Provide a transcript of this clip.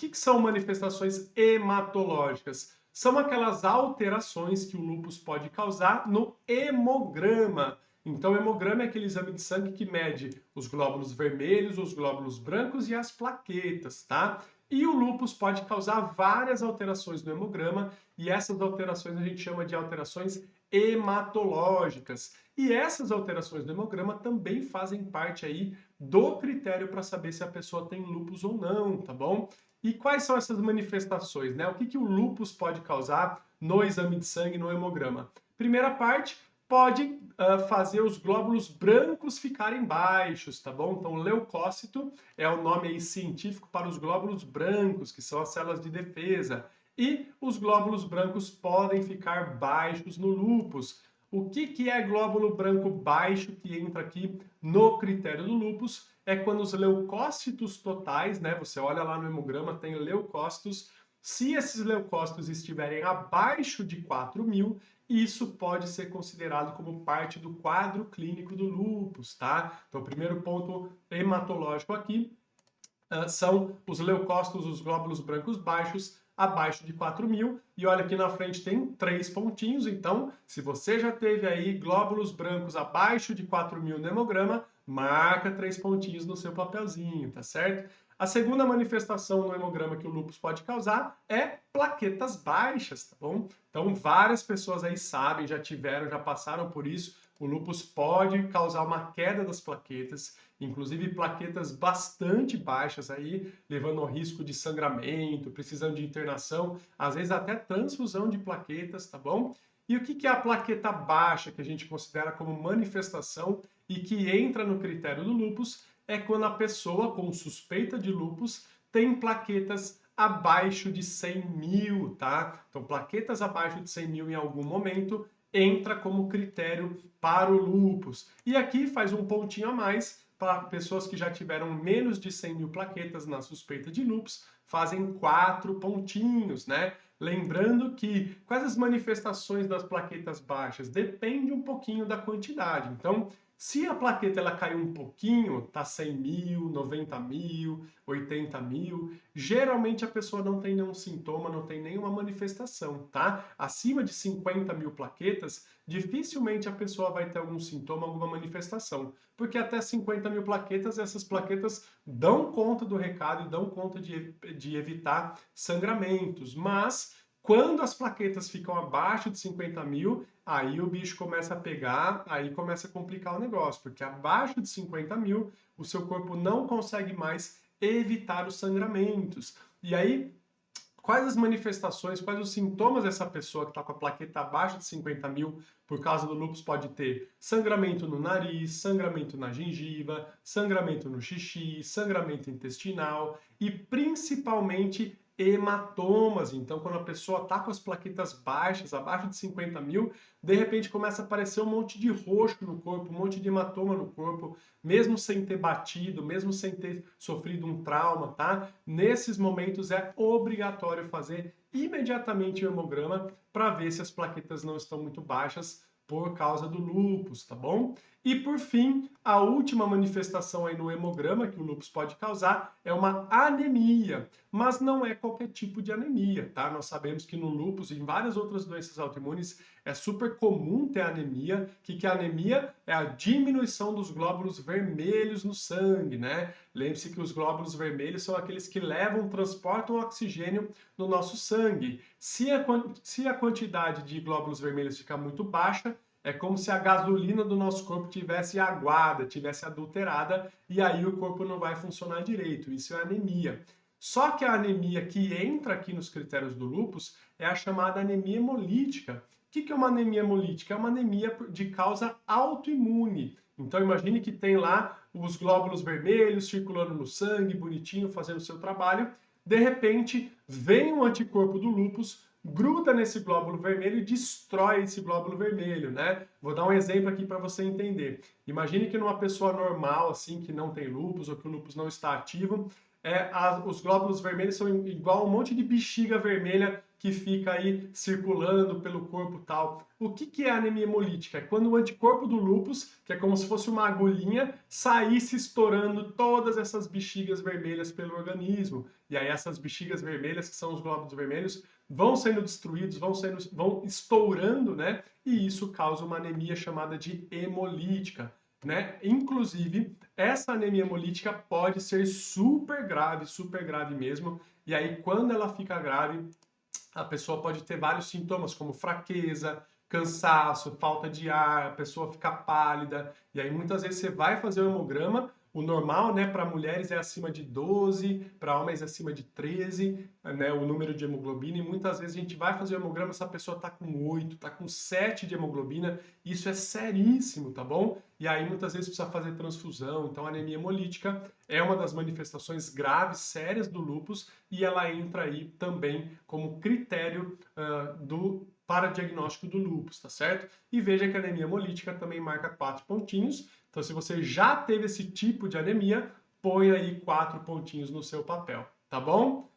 que são manifestações hematológicas? São aquelas alterações que o lúpus pode causar no hemograma. Então, o hemograma é aquele exame de sangue que mede os glóbulos vermelhos, os glóbulos brancos e as plaquetas, tá? E o lúpus pode causar várias alterações no hemograma, e essas alterações a gente chama de alterações hematológicas. E essas alterações do hemograma também fazem parte aí do critério para saber se a pessoa tem lúpus ou não, tá bom? E quais são essas manifestações, né? O que o lúpus pode causar no exame de sangue, no hemograma? Primeira parte, pode fazer os glóbulos brancos ficarem baixos, tá bom? Então, leucócito é o nome aí científico para os glóbulos brancos, que são as células de defesa. E os glóbulos brancos podem ficar baixos no lúpus. O que é glóbulo branco baixo que entra aqui no critério do lúpus? É quando os leucócitos totais, né? Você olha lá no hemograma, tem leucócitos. Se esses leucócitos estiverem abaixo de 4.000, isso pode ser considerado como parte do quadro clínico do lúpus, tá? Então, o primeiro ponto hematológico aqui são os leucócitos, os glóbulos brancos baixos, abaixo de 4.000. E olha aqui na frente tem 3 pontinhos, então se você já teve aí glóbulos brancos abaixo de 4.000 no hemograma, marca 3 pontinhos no seu papelzinho, tá certo? A segunda manifestação no hemograma que o lúpus pode causar é plaquetas baixas, tá bom? Então várias pessoas aí sabem, já tiveram, já passaram por isso. O lúpus pode causar uma queda das plaquetas, inclusive plaquetas bastante baixas aí, levando ao risco de sangramento, precisando de internação, às vezes até transfusão de plaquetas, tá bom? E o que é a plaqueta baixa, que a gente considera como manifestação e que entra no critério do lúpus? É quando a pessoa com suspeita de lúpus tem plaquetas abaixo de 100.000, tá? Então, plaquetas abaixo de 100.000 em algum momento entra como critério para o lúpus. E aqui faz um pontinho a mais para pessoas que já tiveram menos de 100.000 plaquetas na suspeita de lúpus, fazem 4 pontinhos, né? Lembrando que quais as manifestações das plaquetas baixas? Depende um pouquinho da quantidade. Então, se a plaqueta ela caiu um pouquinho, tá 100.000, 90.000, 80.000, geralmente a pessoa não tem nenhum sintoma, não tem nenhuma manifestação, tá? Acima de 50.000 plaquetas, dificilmente a pessoa vai ter algum sintoma, alguma manifestação, porque até 50.000 plaquetas, essas plaquetas dão conta do recado e dão conta de evitar sangramentos, mas quando as plaquetas ficam abaixo de 50.000, aí o bicho começa a pegar, aí começa a complicar o negócio, porque abaixo de 50.000, o seu corpo não consegue mais evitar os sangramentos. E aí, quais as manifestações, quais os sintomas dessa pessoa que está com a plaqueta abaixo de 50.000 por causa do lúpus pode ter? Sangramento no nariz, sangramento na gengiva, sangramento no xixi, sangramento intestinal e principalmente hematomas. Então, quando a pessoa está com as plaquetas baixas, abaixo de 50.000, de repente começa a aparecer um monte de roxo no corpo, um monte de hematoma no corpo, mesmo sem ter batido, mesmo sem ter sofrido um trauma, tá? Nesses momentos é obrigatório fazer imediatamente o hemograma para ver se as plaquetas não estão muito baixas por causa do lúpus, tá bom? E por fim, a última manifestação aí no hemograma que o lúpus pode causar é uma anemia, mas não é qualquer tipo de anemia, tá? Nós sabemos que no lúpus e em várias outras doenças autoimunes é super comum ter anemia. O que é anemia? É a diminuição dos glóbulos vermelhos no sangue, né? Lembre-se que os glóbulos vermelhos são aqueles que levam, transportam oxigênio no nosso sangue. Se a quantidade de glóbulos vermelhos ficar muito baixa, é como se a gasolina do nosso corpo tivesse aguada, tivesse adulterada, e aí o corpo não vai funcionar direito. Isso é anemia. Só que a anemia que entra aqui nos critérios do lúpus é a chamada anemia hemolítica. O que é uma anemia hemolítica? É uma anemia de causa autoimune. Então imagine que tem lá os glóbulos vermelhos circulando no sangue, bonitinho, fazendo o seu trabalho. De repente, vem um anticorpo do lúpus, gruda nesse glóbulo vermelho e destrói esse glóbulo vermelho, né? Vou dar um exemplo aqui para você entender. Imagine que numa pessoa normal, assim, que não tem lúpus ou que o lúpus não está ativo, os glóbulos vermelhos são igual a um monte de bexiga vermelha que fica aí circulando pelo corpo e tal. O que é anemia hemolítica? É quando o anticorpo do lúpus, que é como se fosse uma agulhinha, saísse estourando todas essas bexigas vermelhas pelo organismo. E aí essas bexigas vermelhas, que são os glóbulos vermelhos, vão sendo destruídos, vão estourando, né? E isso causa uma anemia chamada de hemolítica, né? Inclusive, essa anemia hemolítica pode ser super grave mesmo. E aí, quando ela fica grave, a pessoa pode ter vários sintomas, como fraqueza, cansaço, falta de ar, a pessoa fica pálida. E aí, muitas vezes, você vai fazer o hemograma. O normal, né, para mulheres é acima de 12, para homens é acima de 13, né, o número de hemoglobina. E muitas vezes a gente vai fazer o hemograma, essa pessoa está com 8, está com 7 de hemoglobina. Isso é seríssimo, tá bom? E aí muitas vezes precisa fazer transfusão. Então, a anemia hemolítica é uma das manifestações graves, sérias do lúpus, e ela entra aí também como critério para diagnóstico do lúpus, tá certo? E veja que a anemia hemolítica também marca 4 pontinhos. Então, se você já teve esse tipo de anemia, põe aí 4 pontinhos no seu papel, tá bom?